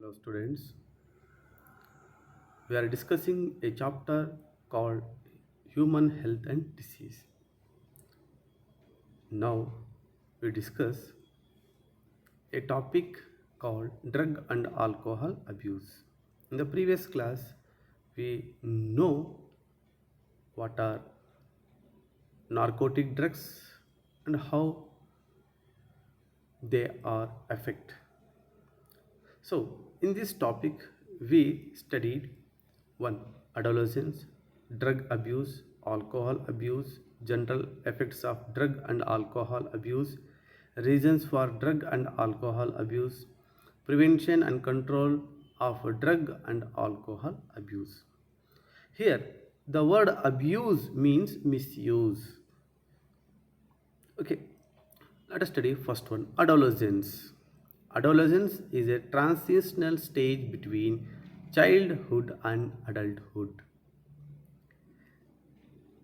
Hello, students. We are discussing a chapter called Human Health and Disease. Now, we discuss a topic called drug and alcohol abuse. In the previous class, we know what are narcotic drugs and how they are affect. So, in this topic, we studied one adolescence, drug abuse, alcohol abuse, general effects of drug and alcohol abuse, reasons for drug and alcohol abuse, prevention and control of drug and alcohol abuse. Here, the word abuse means misuse. Okay, let us study first one adolescence. Adolescence is a transitional stage between childhood and adulthood.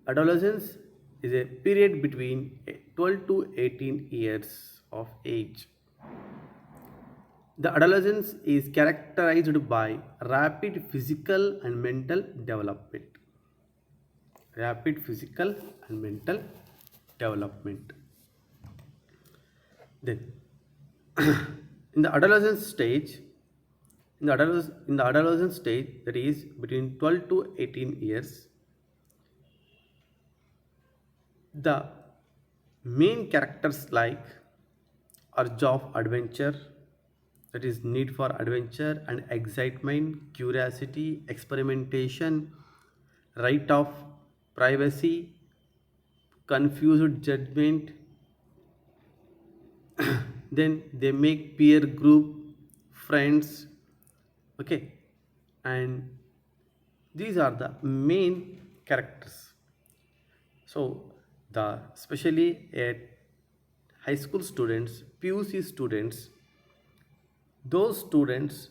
Adolescence is a period between 12 to 18 years of age. The adolescence is characterized by rapid physical and mental development. Rapid physical and mental development. Then, in the adolescent stage, in the adolescent stage, that is between 12 to 18 years, the main characters like urge of adventure, that is need for adventure and excitement, curiosity, experimentation, right of privacy, confused judgment. Then they make peer group, friends, okay, and these are the main characters. So the especially at high school students, PUC students, those students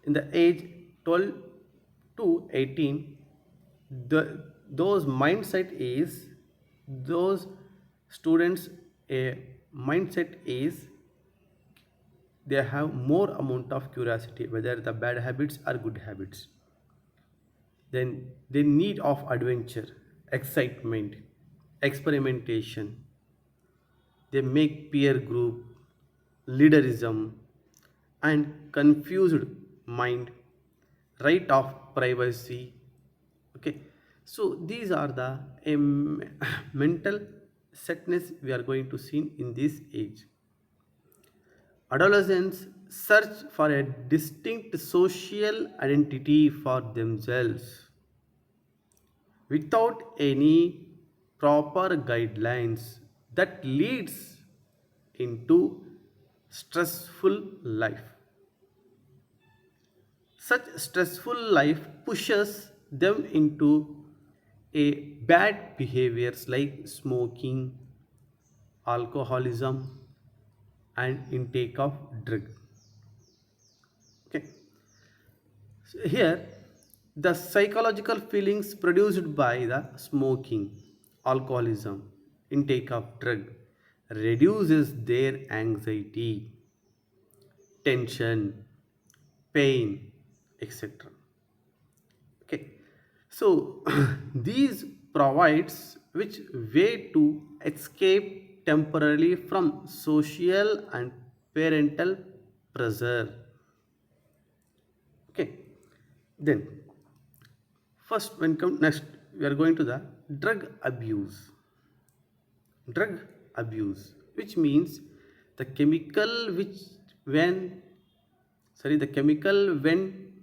in the age 12 to 18, those mindset is those students a mindset is they have more amount of curiosity whether the bad habits or good habits. Then they need of adventure, excitement, experimentation. They make peer group, leaderism, and confused mind, right of privacy. Okay, so these are the mental setness we are going to see in this age. Adolescents search for a distinct social identity for themselves without any proper guidelines that leads into stressful life. Such stressful life pushes them into a bad behaviors like smoking, alcoholism, and intake of drug. Okay. So here, the psychological feelings produced by the smoking, alcoholism, intake of drug reduces their anxiety, tension, pain, etc. Okay, so these provides which way to escape temporarily from social and parental pressure. Okay, then first when come next we are going to the drug abuse. Drug abuse, which means the chemical which when the chemical when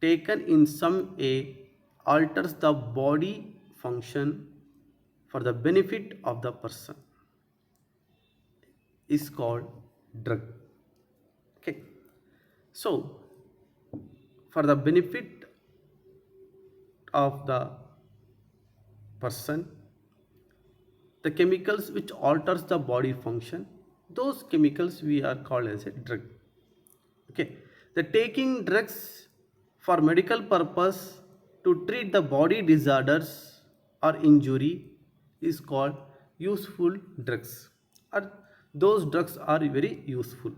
taken in some way alters the body function for the benefit of the person is called drug. Okay, so for the benefit of the person, the chemicals which alters the body function, those chemicals we are called as a drug. Okay, the taking drugs for medical purpose to treat the body disorders or injury is called useful drugs, or those drugs are very useful.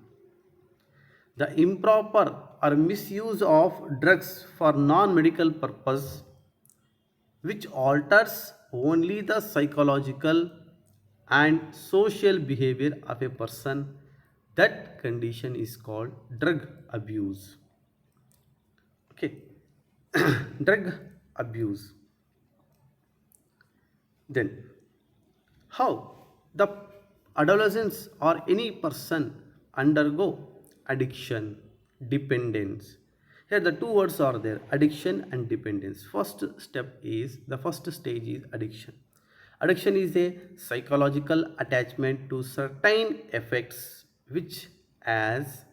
The improper or misuse of drugs for non-medical purpose which alters only the psychological and social behavior of a person, that condition is called drug abuse. Okay. Drug abuse. Then how the adolescents or any person undergo addiction, dependence. Here the two words are there, addiction and dependence. First stage is addiction. Addiction is a psychological attachment to certain effects which as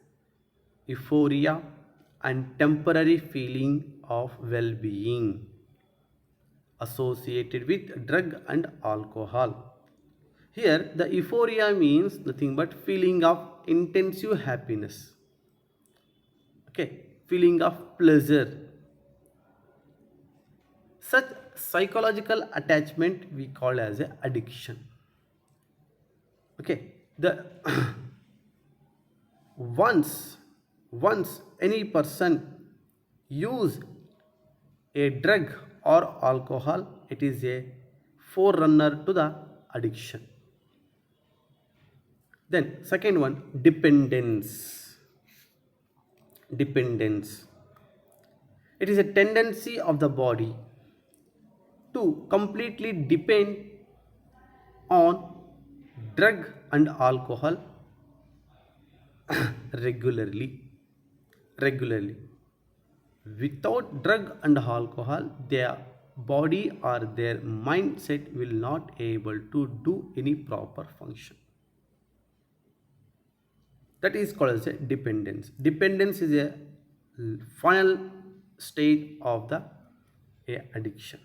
euphoria and temporary feeling of well-being associated with drug and alcohol. Here, the euphoria means nothing but feeling of intensive happiness. Okay, feeling of pleasure. Such psychological attachment we call as a addiction. Okay, the once any person use a drug or alcohol, it is a forerunner to the addiction. Then second one, dependence. Dependence. It is a tendency of the body to completely depend on drug and alcohol regularly. Without drug and alcohol, their body or their mindset will not able to do any proper function. That is called as a dependence. Dependence is a final state of the addiction.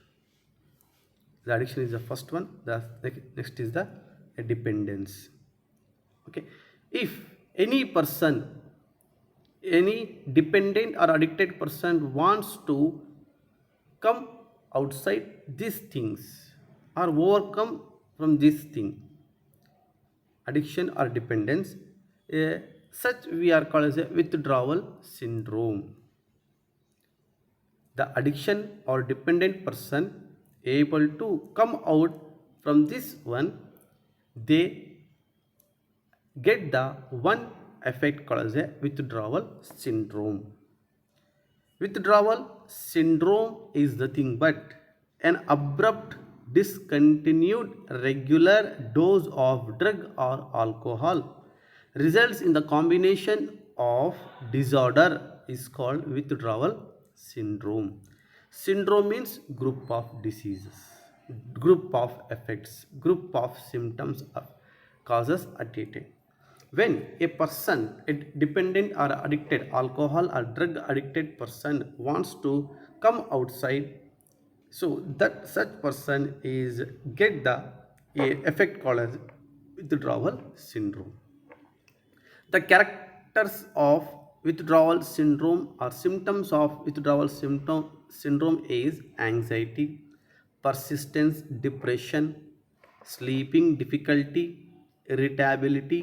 The addiction is the first one. The next is the dependence. Okay, if any person, any dependent or addicted person wants to come outside these things or overcome from this thing, addiction or dependence, such we are called as a withdrawal syndrome. The addiction or dependent person able to come out from this one, they get the one effect called as a withdrawal syndrome. Withdrawal syndrome is nothing but an abrupt discontinued regular dose of drug or alcohol results in the combination of disorder is called withdrawal syndrome. Syndrome means group of diseases, group of effects, group of symptoms of causes at a time. When a person, a dependent or addicted alcohol or drug addicted person wants to come outside, so that such person is get the effect called as withdrawal syndrome. The characters of withdrawal syndrome or symptoms of withdrawal syndrome is anxiety, persistence, depression, sleeping difficulty, irritability,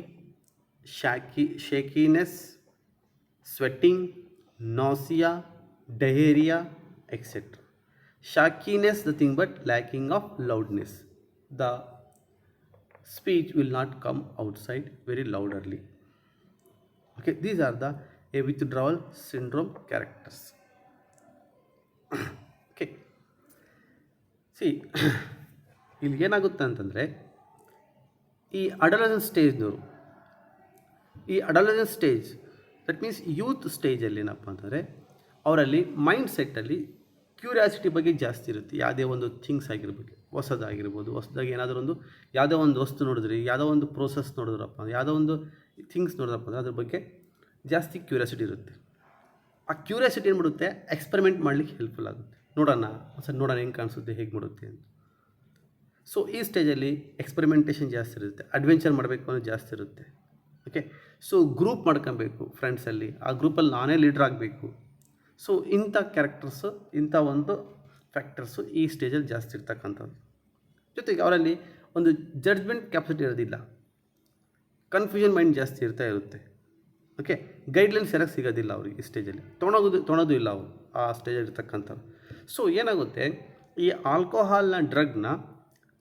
shakiness, sweating, nausea, diarrhea, etc. Shakiness, nothing but lacking of loudness. The speech will not come outside very louderly. Okay, these are the withdrawal syndrome characters. Okay, see, ಇಲ್ಲಿ ಏನಾಗುತ್ತೆ ಅಂತಂದರೆ ಈ adolescence ಸ್ಟೇಜ್ನವರು, ಈ adolescence stage that means youth ಸ್ಟೇಜಲ್ಲಿ ಏನಪ್ಪ ಅಂತಂದರೆ ಅವರಲ್ಲಿ mind ಸೆಟ್ಟಲ್ಲಿ curiosity ಬಗ್ಗೆ ಜಾಸ್ತಿ ಇರುತ್ತೆ. ಯಾವುದೇ ಒಂದು ಥಿಂಗ್ಸ್ ಆಗಿರ್ಬೋದು, ಹೊಸದಾಗಿ ಏನಾದರೂ ಒಂದು ಯಾವುದೋ ಒಂದು ವಸ್ತು ನೋಡಿದ್ರಿ, ಯಾವುದೋ ಒಂದು ಪ್ರೋಸೆಸ್ ನೋಡಿದ್ರಪ್ಪ, ಯಾವುದೋ ಒಂದು ಥಿಂಗ್ಸ್ ನೋಡಿದ್ರಪ್ಪ ಅಂದರೆ ಅದ್ರ ಬಗ್ಗೆ ಜಾಸ್ತಿ ಕ್ಯೂರಿಯಾಸಿಟಿ ಇರುತ್ತೆ. ಆ ಕ್ಯೂರಿಯಾಸಿಟಿ ಏನು ಮಾಡುತ್ತೆ, ಎಕ್ಸ್ಪೆರಿಮೆಂಟ್ ಮಾಡಲಿಕ್ಕೆ ಹೆಲ್ಪ್ಫುಲ್ ಆಗುತ್ತೆ. ನೋಡೋಣ ಹೆಂಗೆ ಕಾಣಿಸುತ್ತೆ, ಹೇಗೆ ಮಾಡುತ್ತೆ ಅಂತ. ಸೊ ಈ ಸ್ಟೇಜಲ್ಲಿ ಎಕ್ಸ್ಪೆರಿಮೆಂಟೇಷನ್ ಜಾಸ್ತಿ ಇರುತ್ತೆ, ಅಡ್ವೆಂಚರ್ ಮಾಡಬೇಕು ಅನ್ನೋದು ಜಾಸ್ತಿ ಇರುತ್ತೆ. ಓಕೆ, ಸೊ ಗ್ರೂಪ್ ಮಾಡ್ಕೊಬೇಕು ಫ್ರೆಂಡ್ಸಲ್ಲಿ, ಆ ಗ್ರೂಪಲ್ಲಿ ನಾನೇ ಲೀಡ್ರ್ ಆಗಬೇಕು. ಸೊ ಇಂಥ ಕ್ಯಾರೆಕ್ಟರ್ಸು, ಇಂಥ ಒಂದು ಫ್ಯಾಕ್ಟರ್ಸು ಈ ಸ್ಟೇಜಲ್ಲಿ ಜಾಸ್ತಿ ಇರ್ತಕ್ಕಂಥದ್ದು. ಜೊತೆಗೆ ಅವರಲ್ಲಿ ಒಂದು ಜಡ್ಜ್ಮೆಂಟ್ ಕೆಪಾಸಿಟಿ ಇರೋದಿಲ್ಲ, ಕನ್ಫ್ಯೂಷನ್ ಮೈಂಡ್ ಜಾಸ್ತಿ ಇರುತ್ತೆ. ಓಕೆ, ಗೈಡ್ಲೈನ್ಸ್ ಯಾರಿಗೆ ಸಿಗೋದಿಲ್ಲ ಅವ್ರಿಗೆ ಈ ಸ್ಟೇಜಲ್ಲಿ ತೊಗೊಳೋದು ಇಲ್ಲ ಅವರು ಆ ಸ್ಟೇಜಲ್ಲಿ ಇರ್ತಕ್ಕಂಥವ್ರು. ಸೊ ಏನಾಗುತ್ತೆ, ಈ ಆಲ್ಕೋಹಾಲ್ನ ಡ್ರಗ್ನ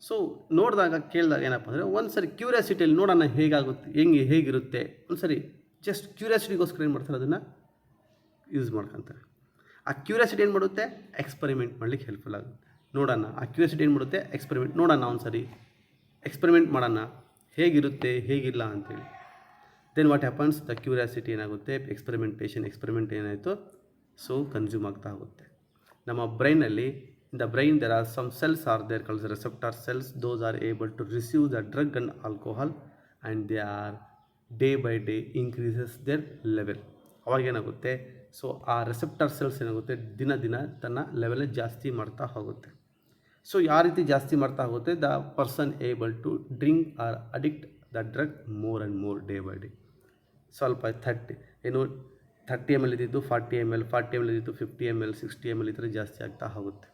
ಸೊ ನೋಡಿದಾಗ ಕೇಳಿದಾಗ ಏನಪ್ಪ ಅಂದರೆ ಒಂದು ಸರಿ ಕ್ಯೂರಿಯಾಸಿಟಿಯಲ್ಲಿ ನೋಡೋಣ ಹೇಗಾಗುತ್ತೆ, ಹೇಗಿರುತ್ತೆ, ಒಂದು ಸರಿ ಜಸ್ಟ್ ಕ್ಯೂರಿಯಾಸಿಟಿಗೋಸ್ಕರ ಏನು ಮಾಡ್ತಾರೆ, ಅದನ್ನು ಯೂಸ್ ಮಾಡ್ಕೊತಾರೆ. ಆ ಕ್ಯೂರಿಯಾಸಿಟಿ ಏನು ಮಾಡುತ್ತೆ, ಎಕ್ಸ್ಪರಿಮೆಂಟ್ ಮಾಡಲಿಕ್ಕೆ ಹೆಲ್ಪ್ಫುಲ್ ಆಗುತ್ತೆ. ನೋಡೋಣ ಆ ಕ್ಯೂರಿಯಾಸಿಟಿ ಏನು ಮಾಡುತ್ತೆ, ಎಕ್ಸ್ಪರಿಮೆಂಟ್ ನೋಡೋಣ, ಒಂದು ಸರಿ ಎಕ್ಸ್ಪರಿಮೆಂಟ್ ಮಾಡೋಣ ಹೇಗಿರುತ್ತೆ ಹೇಗಿಲ್ಲ ಅಂತೇಳಿ. Then what happens, the curiosity ಏನಾಗುತ್ತೆ, ಎಕ್ಸ್ಪರಿಮೆಂಟ್ ಏನಾಯಿತು, ಸೊ ಕನ್ಸ್ಯೂಮ್ ಆಗ್ತಾ ಹೋಗುತ್ತೆ. ನಮ್ಮ ಬ್ರೈನಲ್ಲಿ in the brain there are some cells are there called the receptor cells. Those are able to receive the drug and alcohol and they are day by day increases their level. ಅವಾಗ ಏನಾಗುತ್ತೆ, so ಆ ರೆಸೆಪ್ಟರ್ cells ಏನಾಗುತ್ತೆ ದಿನ ದಿನ ತನ್ನ level ಜಾಸ್ತಿ ಮಾಡ್ತಾ ಹೋಗುತ್ತೆ. ಸೊ ಯಾವ ರೀತಿ ಜಾಸ್ತಿ ಮಾಡ್ತಾ ಹೋಗುತ್ತೆ, the person able to drink or addict the drug more and more day by day. ಸ್ವಲ್ಪ 30 ml ಇದ್ದಿದ್ದು 40 ml, 40 ml ಇದ್ದಿದ್ದು 50 ml, 60 ml ಈ ಥರ ಜಾಸ್ತಿ ಆಗ್ತಾ ಹೋಗುತ್ತೆ.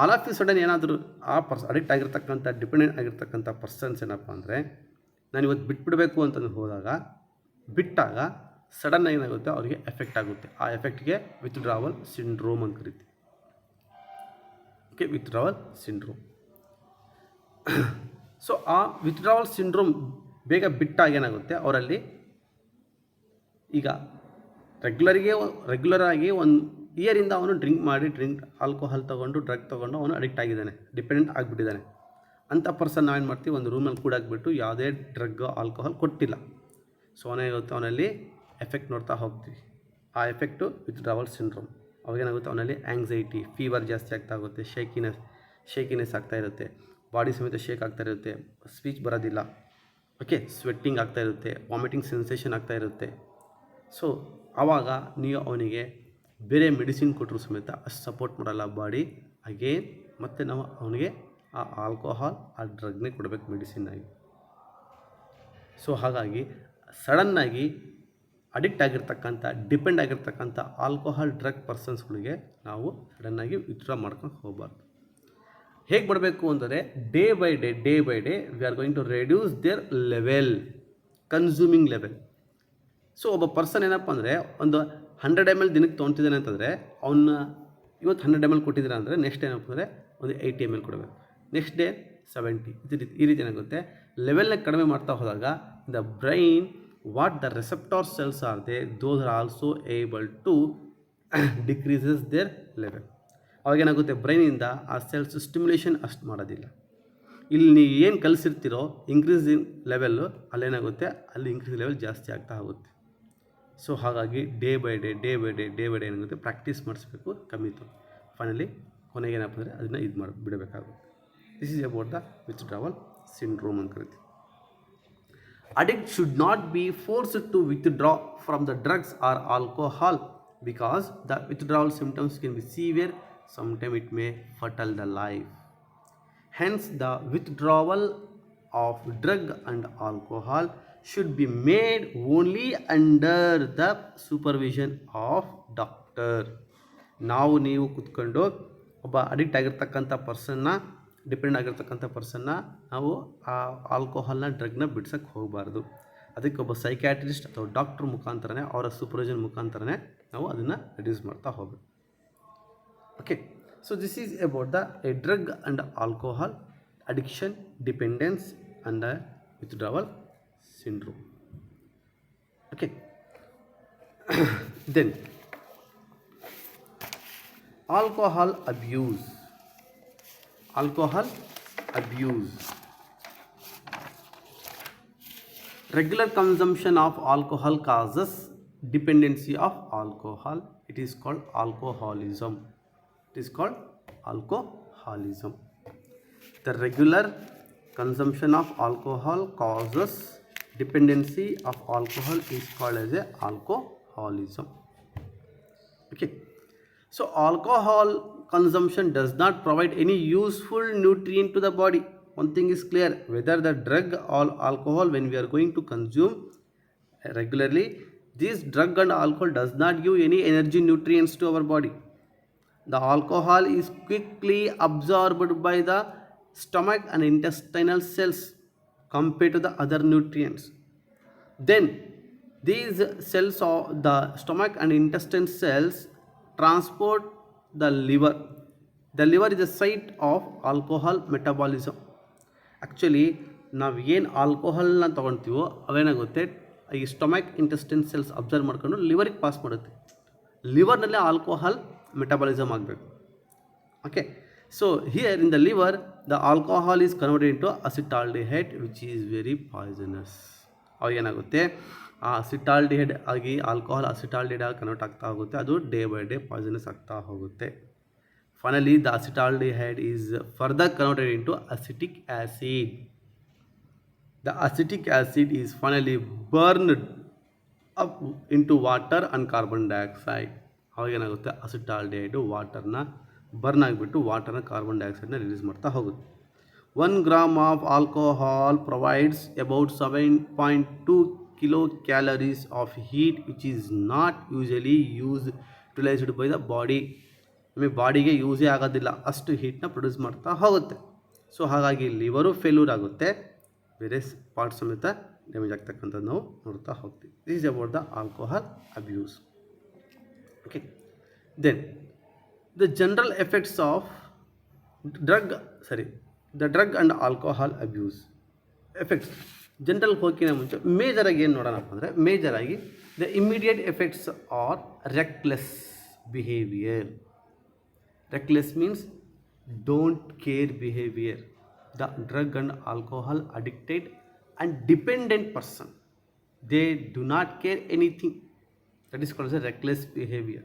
ಆಲ್ ಆಫ್ ದಿ ಸಡನ್ ಏನಾದರೂ ಆ ಅಡಿಕ್ಟ್ ಆಗಿರ್ತಕ್ಕಂಥ ಡಿಪೆಂಡೆಂಟ್ ಆಗಿರ್ತಕ್ಕಂಥ ಪರ್ಸನ್ಸ್ ಏನಪ್ಪ ಅಂದರೆ, ನಾನು ಇವತ್ತು ಬಿಟ್ಬಿಡಬೇಕು ಅಂತಂದು ಬಿಟ್ಟಾಗ ಸಡನ್ನಾಗಿ ಏನಾಗುತ್ತೆ ಅವರಿಗೆ ಎಫೆಕ್ಟ್ ಆಗುತ್ತೆ. ಆ ಎಫೆಕ್ಟ್ಗೆ ವಿತ್ಡ್ರಾವಲ್ ಸಿಂಡ್ರೋಮ್ ಅಂತ ಕರಿತೀವಿ. Okay, withdrawal syndrome. ಸೊ ಆ ವಿತ್ಡ್ರಾವಲ್ ಸಿಂಡ್ರೋಮ್ ಬೇಗ ಬಿಟ್ಟಾಗ ಏನಾಗುತ್ತೆ ಅವರಲ್ಲಿ, ಈಗ ರೆಗ್ಯುಲರ್ ಆಗಿ ಒಂದು ಇಯರಿಂದ ಅವನು ಆಲ್ಕೋಹಾಲ್ ತೊಗೊಂಡು ಡ್ರಗ್ ತೊಗೊಂಡು ಅವನು ಅಡಿಕ್ಟ್ ಆಗಿದ್ದಾನೆ, ಡಿಪೆಂಡೆಂಟ್ ಆಗಿಬಿಟ್ಟಿದ್ದಾನೆ. ಅಂಥ ಪರ್ಸನ್ ನಾವೇನು ಮಾಡ್ತೀವಿ, ಒಂದು ರೂಮಲ್ಲಿ ಕೂಡಾಕ್ಬಿಟ್ಟು ಯಾವುದೇ ಡ್ರಗ್ ಆಲ್ಕೋಹಾಲ್ ಕೊಟ್ಟಿಲ್ಲ. ಸೊ ಅವನೇನಾಗುತ್ತೆ, ಅವನಲ್ಲಿ ಎಫೆಕ್ಟ್ ನೋಡ್ತಾ ಹೋಗ್ತೀವಿ. ಆ ಎಫೆಕ್ಟು ವಿತ್ಡ್ರಾವಲ್ ಸಿಂಡ್ರೋಮ್. ಅವಾಗೇನಾಗುತ್ತೆ ಅವನಲ್ಲಿ ಆ್ಯಂಗ್ಸೈಟಿ, ಫೀವರ್ ಜಾಸ್ತಿ ಆಗ್ತಾ ಹೋಗುತ್ತೆ, ಶೇಕಿನೆಸ್ ಆಗ್ತಾ ಇರುತ್ತೆ, ಬಾಡಿ ಸಮೇತ ಶೇಕ್ ಆಗ್ತಾ ಇರುತ್ತೆ, ಸ್ಪೀಚ್ ಬರೋದಿಲ್ಲ, ಓಕೆ, ಸ್ವೆಟ್ಟಿಂಗ್ ಆಗ್ತಾ ಇರುತ್ತೆ, ವಾಮಿಟಿಂಗ್ ಸೆನ್ಸೇಷನ್ ಆಗ್ತಾ ಇರುತ್ತೆ. ಸೊ ಆವಾಗ ನೀವು ಅವನಿಗೆ ಬೇರೆ ಮೆಡಿಸಿನ್ ಕೊಟ್ಟರು ಸಮೇತ ಅಷ್ಟು ಸಪೋರ್ಟ್ ಮಾಡಲ್ಲ ಬಾಡಿ. ಅಗೇನ್ ಮತ್ತು ನಾವು ಅವನಿಗೆ ಆ ಆಲ್ಕೋಹಾಲ್ ಆ ಡ್ರಗ್ನೇ ಕೊಡಬೇಕು ಮೆಡಿಸಿನ್ನಾಗಿ. ಸೊ ಹಾಗಾಗಿ ಸಡನ್ನಾಗಿ ಅಡಿಕ್ಟ್ ಆಗಿರ್ತಕ್ಕಂಥ ಡಿಪೆಂಡ್ ಆಗಿರ್ತಕ್ಕಂಥ ಆಲ್ಕೋಹಾಲ್ ಡ್ರಗ್ ಪರ್ಸನ್ಸ್ಗಳಿಗೆ ನಾವು ಸಡನ್ನಾಗಿ ವಿತ್ಡ್ರಾ ಮಾಡ್ಕೊಂಡು ಹೋಗಬಾರ್ದು. ಹೇಗೆ ಮಾಡಬೇಕು ಅಂದರೆ, day by day we are going to reduce their level, consuming level. So ಒಬ್ಬ ಪರ್ಸನ್ ಏನಪ್ಪ ಅಂದರೆ ಒಂದು 100 ml ದಿನಕ್ಕೆ ತೊಗೊತಿದ್ದಾನೆ ಅಂತಂದರೆ, ಅವನ್ನ ಇವತ್ತು 100 ml ಕೊಟ್ಟಿದ್ದೀರಾ ಅಂದರೆ ನೆಕ್ಸ್ಟ್ ಏನಪ್ಪ ಅಂದರೆ ಒಂದು 80 ml ಕೊಡಬೇಕು, ನೆಕ್ಸ್ಟ್ ಡೇ 70. ಈ ರೀತಿ ಏನಾಗುತ್ತೆ, ಲೆವೆಲ್ನ ಕಡಿಮೆ ಮಾಡ್ತಾ ಹೋದಾಗ the brain what the receptor cells are they, those are also able to decreases their level. ಅವಾಗೇನಾಗುತ್ತೆ, ಬ್ರೈನಿಂದ ಆ ಸೆಲ್ಸ್ ಸ್ಟಿಮ್ಯುಲೇಷನ್ ಅಷ್ಟು ಮಾಡೋದಿಲ್ಲ. ಇಲ್ಲಿ ನೀವು ಏನು ಕಲಿಸಿರ್ತೀರೋ ಇನ್ಕ್ರೀಸಿಂಗ್ ಲೆವೆಲ್ಲು, ಅಲ್ಲೇನಾಗುತ್ತೆ ಅಲ್ಲಿ ಇನ್ಕ್ರೀಸ್ ಲೆವೆಲ್ ಜಾಸ್ತಿ ಆಗ್ತಾ ಹೋಗುತ್ತೆ. ಸೊ ಹಾಗಾಗಿ ಡೇ ಬೈ ಡೇ ಏನಾಗುತ್ತೆ ಪ್ರಾಕ್ಟೀಸ್ ಮಾಡಿಸ್ಬೇಕು, ಕಮ್ಮಿತು. ಫೈನಲಿ ಕೊನೆಗೆ ಏನಪ್ಪ ಅಂದರೆ ಅದನ್ನು ಬಿಡಬೇಕಾಗುತ್ತೆ. This is about the withdrawal syndrome ಅಂತ ಕರಿತೀವಿ. Addict should not be forced to withdraw from the drugs or alcohol because the withdrawal symptoms can be severe, sometime it may fatal the life. Hence, the withdrawal of drug and alcohol should be made only under the supervision of doctor. ನಾವು ನೀವು ಕೂತ್ಕೊಂಡು ಒಬ್ಬ addict ಆಗಿರ್ತಕ್ಕಂಥ ಪರ್ಸನ್ನ, depend ಆಗಿರ್ತಕ್ಕಂಥ ಪರ್ಸನ್ನ ನಾವು ಆ ಆಲ್ಕೋಹಾಲ್ನ ಡ್ರಗ್ನ ಬಿಡ್ಸೋಕ್ಕೆ ಹೋಗಬಾರ್ದು. ಅದಕ್ಕೆ ಒಬ್ಬ ಸೈಕ್ಯಾಟ್ರಿಸ್ಟ್ ಅಥವಾ ಡಾಕ್ಟ್ರ್ ಮುಖಾಂತರನೇ, ಅವರ ಸೂಪರ್ವಿಷನ್ ಮುಖಾಂತರನೇ ನಾವು ಅದನ್ನು ರಿಡ್ಯೂಸ್ ಮಾಡ್ತಾ ಹೋಗಬೇಕು. Okay, so this is about the drug and alcohol addiction, dependence and withdrawal syndrome. Okay. Then alcohol abuse. Regular consumption of alcohol causes dependency of alcohol. It is called alcoholism. The regular consumption of alcohol causes dependency of alcohol is called as a alcoholism. Okay, so alcohol consumption does not provide any useful nutrient to the body. One thing is clear, whether the drug or alcohol, when we are going to consume regularly, this drug and alcohol does not give any energy nutrients to our body. The alcohol is quickly absorbed by the stomach and intestinal cells compared to the other nutrients. Then These cells of the stomach and intestine cells transport the liver. The liver is the site of alcohol metabolism. Actually ನಾವು ಏನು ಆಲ್ಕೋಹಾಲ್ನ ತೊಗೊಳ್ತೀವೋ ಅವೇನಾಗುತ್ತೆ ಈ stomach intestine cells observe ಮಾಡ್ಕೊಂಡು ಲಿವರಿಗೆ pass ಮಾಡುತ್ತೆ. ಲಿವರ್ನಲ್ಲಿ alcohol metabolism ಆಗಬೇಕು. Okay, so here in the liver the alcohol is converted into acetaldehyde which is very poisonous. ಅವಾಗ ಏನಾಗುತ್ತೆ, ಆ acetaldehyde ಆಗಿ ಆಲ್ಕೋಹಾಲ್ ಅಸಿಟಾಲ್ಡಿಹೈಡ್ ಆಗಿ ಕನ್ವರ್ಟ್ ಆಗ್ತಾ ಹೋಗುತ್ತೆ. ಅದು ಡೇ ಬೈ ಡೇ ಪಾಯ್ಸನಸ್ ಆಗ್ತಾ ಹೋಗುತ್ತೆ. Finally the acetaldehyde is further converted into acetic acid. The acetic acid is finally burned up into water and carbon dioxide. ಅವಾಗ ಏನಾಗುತ್ತೆ, ಅಸಿಟಾಲ್ಡಿಹೈಡು ವಾಟರ್ನ ಬರ್ನ್ ಆಗಿಬಿಟ್ಟು ವಾಟರ್ನ ಕಾರ್ಬನ್ ಡೈಆಕ್ಸೈಡ್ನ ರಿಲೀಸ್ ಮಾಡ್ತಾ ಹೋಗುತ್ತೆ. 1 gram of alcohol provides about 7.2 kilocalories of heat which is not usually utilized by the body. ನಮಗೆ ಬಾಡಿಗೆ ಯೂಸೇ ಆಗೋದಿಲ್ಲ, ಅಷ್ಟು ಹೀಟ್ನ produce ಮಾಡ್ತಾ ಹೋಗುತ್ತೆ. ಸೊ ಹಾಗಾಗಿ ಲಿವರು ಫೇಲ್ಯೂರ್ ಆಗುತ್ತೆ, ಬೇರೆ ಪಾರ್ಟ್ ಸಮೇತ ಡ್ಯಾಮೇಜ್ ಆಗ್ತಕ್ಕಂಥದ್ದು ನಾವು ನೋಡ್ತಾ ಹೋಗ್ತೀವಿ. This is about the alcohol abuse. Okay, then the general effects of the drug and alcohol abuse effects. General ಹೋಗಿನ ಮುಂಚೆ ಮೇಜರಾಗಿ ಏನು ನೋಡೋಣಪ್ಪ ಅಂದರೆ, ಮೇಜರಾಗಿ the immediate effects are reckless behaviour. Reckless means don't care behavior. The drug and alcohol addicted and dependent person, they do not care anything. That is called as a reckless behavior.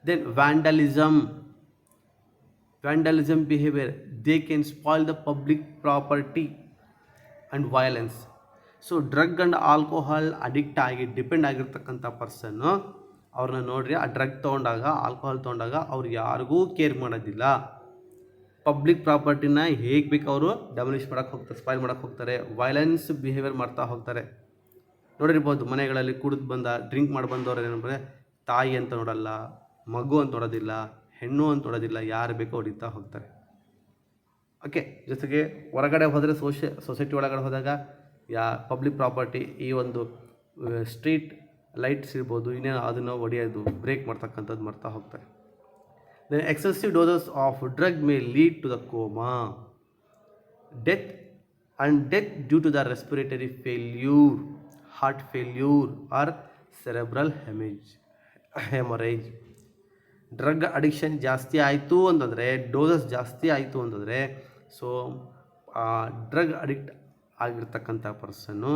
Then vandalism behavior, they can spoil the public property and violence. So drug and alcohol addict ಆಗಿ depend ಆಗಿರ್ತಕ್ಕಂಥ ಪರ್ಸನ್ನು ಅವ್ರನ್ನ ನೋಡ್ರಿ, ಆ drug ತೊಗೊಂಡಾಗ alcohol ತೊಗೊಂಡಾಗ ಅವ್ರು ಯಾರಿಗೂ care ಮಾಡೋದಿಲ್ಲ. ಪಬ್ಲಿಕ್ ಪ್ರಾಪರ್ಟಿನ ಹೇಗೆ ಬೇಕು ಅವರು ಡೆಮಲಿಷ್ ಮಾಡೋಕ್ಕೆ ಹೋಗ್ತಾರೆ, ಸ್ಪಾಯ್ಲ್ ಮಾಡೋಕ್ಕೆ ಹೋಗ್ತಾರೆ, ವೈಲೆನ್ಸ್ ಬಿಹೇವಿಯರ್ ಮಾಡ್ತಾ ಹೋಗ್ತಾರೆ. ನೋಡಿರ್ಬೋದು ಮನೆಗಳಲ್ಲಿ ಕುಡಿದು ಡ್ರಿಂಕ್ ಮಾಡಿ ಬಂದವ್ರು ಏನಂದರೆ ತಾಯಿ ಅಂತ ನೋಡಲ್ಲ, ಮಗು ಅಂತ ನೋಡೋದಿಲ್ಲ, ಹೆಣ್ಣು ಅಂತ ನೋಡೋದಿಲ್ಲ, ಯಾರು ಬೇಕೋ ಹೊಡಿತಾ ಹೋಗ್ತಾರೆ. ಓಕೆ, ಜೊತೆಗೆ ಹೊರಗಡೆ ಹೋದರೆ ಸೊಸೈಟಿ ಒಳಗಡೆ ಹೋದಾಗ ಪಬ್ಲಿಕ್ ಪ್ರಾಪರ್ಟಿ, ಈ ಒಂದು ಸ್ಟ್ರೀಟ್ ಲೈಟ್ಸ್ ಇರ್ಬೋದು, ಇನ್ನೇನು ಅದನ್ನು ಹೊಡೆಯೋದು, ಬ್ರೇಕ್ ಮಾಡ್ತಕ್ಕಂಥದ್ದು ಮಾಡ್ತಾ ಹೋಗ್ತಾರೆ. Then excessive doses of drug may lead to the coma, death due to the respiratory failure, heart failure or cerebral haemorrhage. Drug addiction ಜಾಸ್ತಿ ಆಯಿತು ಅಂತಂದರೆ, ಡೋಸಸ್ ಜಾಸ್ತಿ ಆಯಿತು ಅಂತಂದರೆ, ಸೊ ಡ್ರಗ್ ಅಡಿಕ್ಟ್ ಆಗಿರ್ತಕ್ಕಂಥ ಪರ್ಸನ್ನು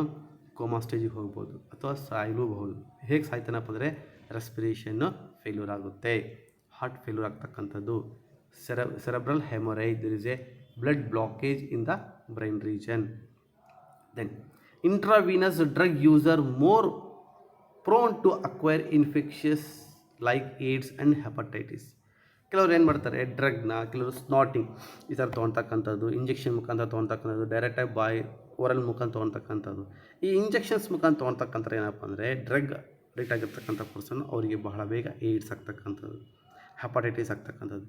ಕೋಮಾ ಸ್ಟೇಜಿಗೆ ಹೋಗ್ಬೋದು ಅಥವಾ ಸಾಯಲೂಬಹುದು. ಹೇಗೆ ಸಾಯ್ತಾನಪ್ಪ ಅಂದರೆ ರೆಸ್ಪಿರೇಷನ್ನು ಫೇಲ್ಯೂರ್ ಆಗುತ್ತೆ, ಹಾರ್ಟ್ ಫೇಲ್ಯೂರ್ ಆಗ್ತಕ್ಕಂಥದ್ದು, cerebral haemorrhage, there is a blood blockage in the brain region. Then intravenous drug user more prone to acquire infectious like AIDS and hepatitis. ಕೆಲವರು ಏನು ಮಾಡ್ತಾರೆ, ಡ್ರಗ್ನ ಕೆಲವರು ಸ್ನಾಟಿಂಗ್ ಈ ಥರ ತೊಗೊಳ್ತಕ್ಕಂಥದ್ದು, ಇಂಜೆಕ್ಷನ್ ಮುಖಾಂತರ ತೊಗೊಳ್ತಕ್ಕಂಥದ್ದು, ಡೈರೆಕ್ಟಾಗಿ ಬಾಯ್ ಓರಲ್ ಮುಖಾಂತರ ತೊಗೊಳ್ತಕ್ಕಂಥದ್ದು. ಈ ಇಂಜೆಕ್ಷನ್ಸ್ ಮುಖಾಂತರ ತೊಗೊಳ್ತಕ್ಕಂಥ ಏನಪ್ಪ ಅಂದರೆ, ಡ್ರಗ್ ಅಡಿಕ್ಟ್ ಆಗಿರ್ತಕ್ಕಂಥ ಪರ್ಸನ್ ಅವರಿಗೆ ಬಹಳ ಬೇಗ ಏಡ್ಸ್ ಆಗ್ತಕ್ಕಂಥದ್ದು, ಹೆಪಟೈಟಿಸ್ ಆಗ್ತಕ್ಕಂಥದ್ದು.